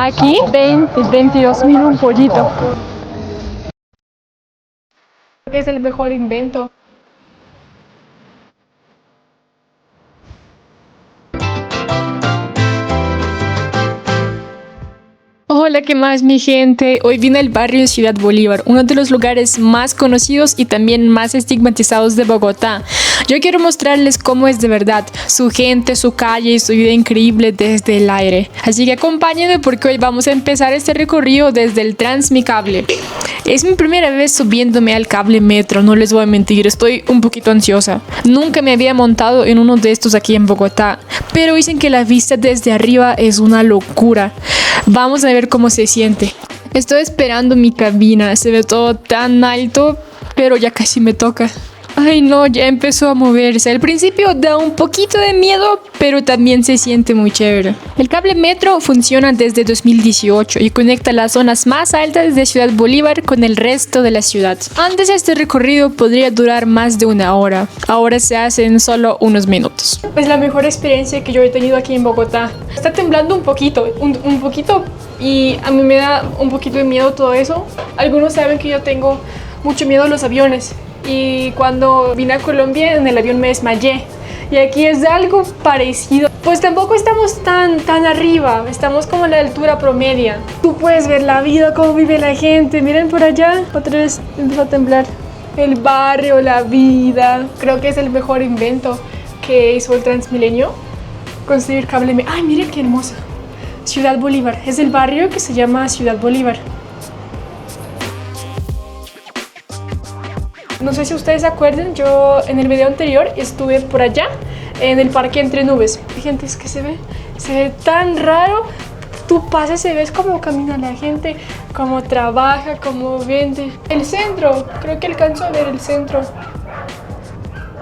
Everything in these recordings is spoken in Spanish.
Aquí 22.000 un pollito. Creo que es el mejor invento. Hola, ¿qué más, mi gente? Hoy vine al barrio de Ciudad Bolívar, uno de los lugares más conocidos y también más estigmatizados de Bogotá. Yo quiero mostrarles cómo es de verdad, su gente, su calle y su vida increíble desde el aire. Así que acompáñenme porque hoy vamos a empezar este recorrido desde el Transmicable. Es mi primera vez subiéndome al cable metro, no les voy a mentir, estoy un poquito ansiosa. Nunca me había montado en uno de estos aquí en Bogotá, pero dicen que la vista desde arriba es una locura. Vamos a ver cómo se siente. Estoy esperando mi cabina, se ve todo tan alto, pero ya casi me toca. Ay no, ya empezó a moverse. Al principio da un poquito de miedo, pero también se siente muy chévere. El cable metro funciona desde 2018 y conecta las zonas más altas de Ciudad Bolívar con el resto de la ciudad. Antes este recorrido podría durar más de una hora. Ahora se hace en solo unos minutos. Es la mejor experiencia que yo he tenido aquí en Bogotá. Está temblando un poquito, y a mí me da un poquito de miedo todo eso. Algunos saben que yo tengo mucho miedo a los aviones. Y cuando vine a Colombia en el avión me desmayé. Y aquí es algo parecido. Pues tampoco estamos tan arriba. Estamos como a la altura promedia. Tú puedes ver la vida, cómo vive la gente. Miren por allá. Otra vez empezó a temblar. El barrio, la vida. Creo que es el mejor invento que hizo el Transmilenio. Construir cable. ¡Ay, miren qué hermoso! Ciudad Bolívar. Es el barrio que se llama Ciudad Bolívar. No sé si ustedes se acuerdan, yo en el video anterior estuve por allá, en el parque Entre Nubes. Gente, es que se ve tan raro. Tú pasas y ves cómo camina la gente, cómo trabaja, cómo vende. El centro, creo que alcanzo a ver el centro.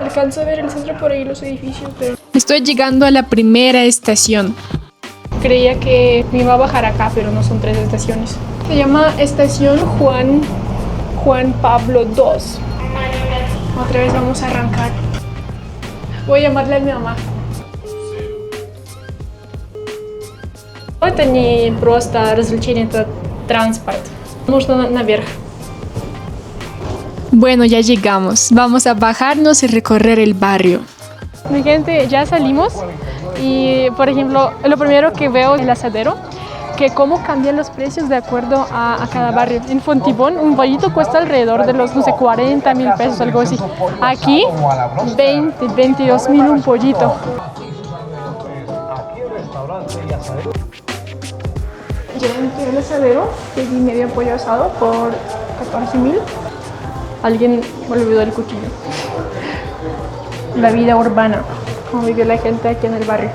Alcanzo a ver el centro por ahí, los edificios, pero... Estoy llegando a la primera estación. Creía que me iba a bajar acá, pero no, son 3 estaciones. Se llama Estación Juan Pablo II. Otra vez vamos a arrancar. Voy a llamarle a mi mamá. Мені просто развлечение транспорт. Можно наверх. Bueno, ya llegamos. Vamos a bajarnos y recorrer el barrio. Mi gente, ya salimos y, por ejemplo, lo primero que veo es el asadero, que cómo cambian los precios de acuerdo a cada barrio. En Fontibón un pollito cuesta alrededor de los, no sé, 40.000 pesos, algo así. Aquí 22.000 un pollito. Ya entré al asadero, pedí medio pollo asado por 14.000. Alguien me olvidó el cuchillo. La vida urbana, como vive la gente aquí en el barrio.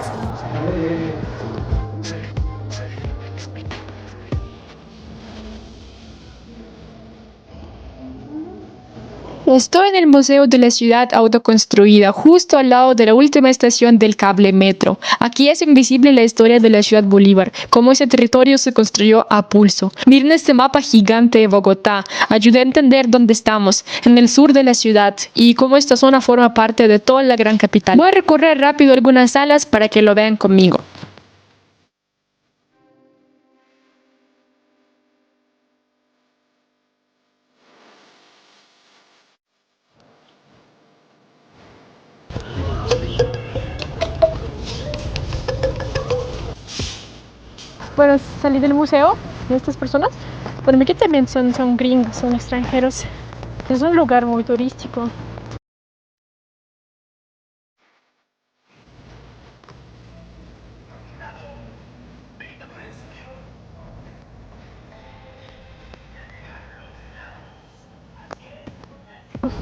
Estoy en el Museo de la Ciudad Autoconstruida, justo al lado de la última estación del cable metro. Aquí es invisible la historia de la Ciudad Bolívar, cómo ese territorio se construyó a pulso. Miren este mapa gigante de Bogotá, ayuda a entender dónde estamos, en el sur de la ciudad, y cómo esta zona forma parte de toda la gran capital. Voy a recorrer rápido algunas salas para que lo vean conmigo. Bueno, salí del museo de estas personas. Bueno, aquí también son gringos, son extranjeros. Es un lugar muy turístico.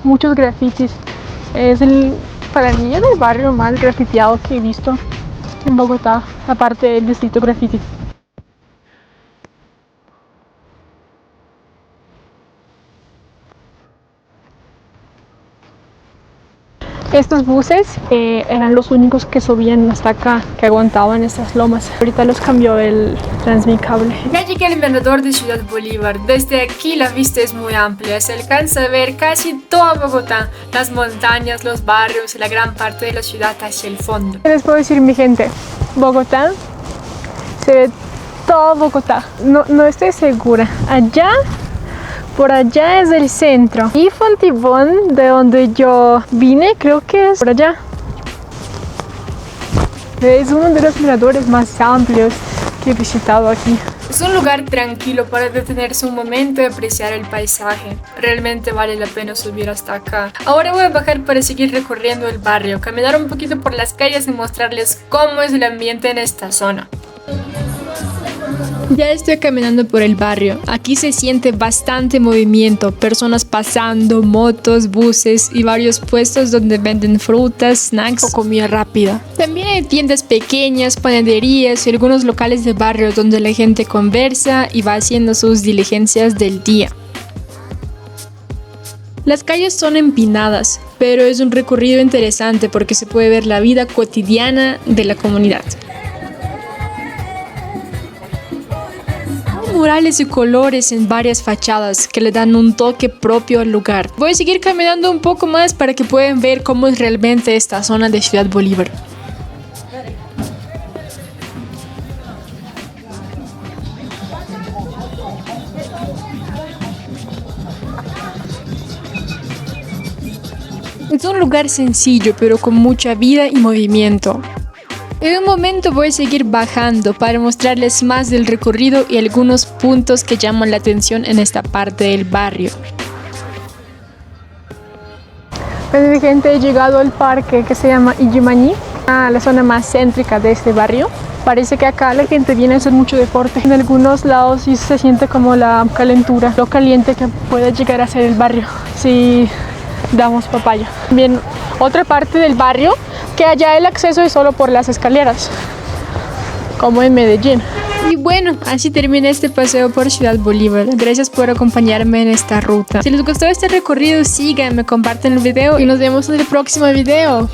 Muchos grafitis. Es para mí el barrio más grafiteado que he visto en Bogotá, aparte del distrito graffiti. Estos buses eran los únicos que subían hasta acá, que aguantaban estas lomas. Ahorita los cambió el Transmicable. Ya llegué al mirador de Ciudad Bolívar. Desde aquí la vista es muy amplia. Se alcanza a ver casi toda Bogotá, las montañas, los barrios y la gran parte de la ciudad hacia el fondo. ¿Qué les puedo decir, mi gente? Bogotá se ve todo Bogotá. No estoy segura. Allá, por allá es el centro. Y Fontibón, de donde yo vine, creo que es por allá. Es uno de los miradores más amplios que he visitado aquí. Es un lugar tranquilo para detenerse un momento y apreciar el paisaje. Realmente vale la pena subir hasta acá. Ahora voy a bajar para seguir recorriendo el barrio, caminar un poquito por las calles y mostrarles cómo es el ambiente en esta zona. Ya estoy caminando por el barrio. Aquí se siente bastante movimiento, personas pasando, motos, buses y varios puestos donde venden frutas, snacks o comida rápida. También hay tiendas pequeñas, panaderías y algunos locales de barrio donde la gente conversa y va haciendo sus diligencias del día. Las calles son empinadas, pero es un recorrido interesante porque se puede ver la vida cotidiana de la comunidad. Murales y colores en varias fachadas que le dan un toque propio al lugar. Voy a seguir caminando un poco más para que puedan ver cómo es realmente esta zona de Ciudad Bolívar. Es un lugar sencillo pero con mucha vida y movimiento. En un momento voy a seguir bajando para mostrarles más del recorrido y algunos puntos que llaman la atención en esta parte del barrio. Pues gente, he llegado al parque que se llama Illimani, la zona más céntrica de este barrio. Parece que acá la gente viene a hacer mucho deporte. En algunos lados sí se siente como la calentura, lo caliente que puede llegar a ser el barrio si damos papaya. Bien, otra parte del barrio que allá el acceso es solo por las escaleras, como en Medellín. Y bueno, así termina este paseo por Ciudad Bolívar. Gracias por acompañarme en esta ruta. Si les gustó este recorrido, síganme, compartan el video y nos vemos en el próximo video.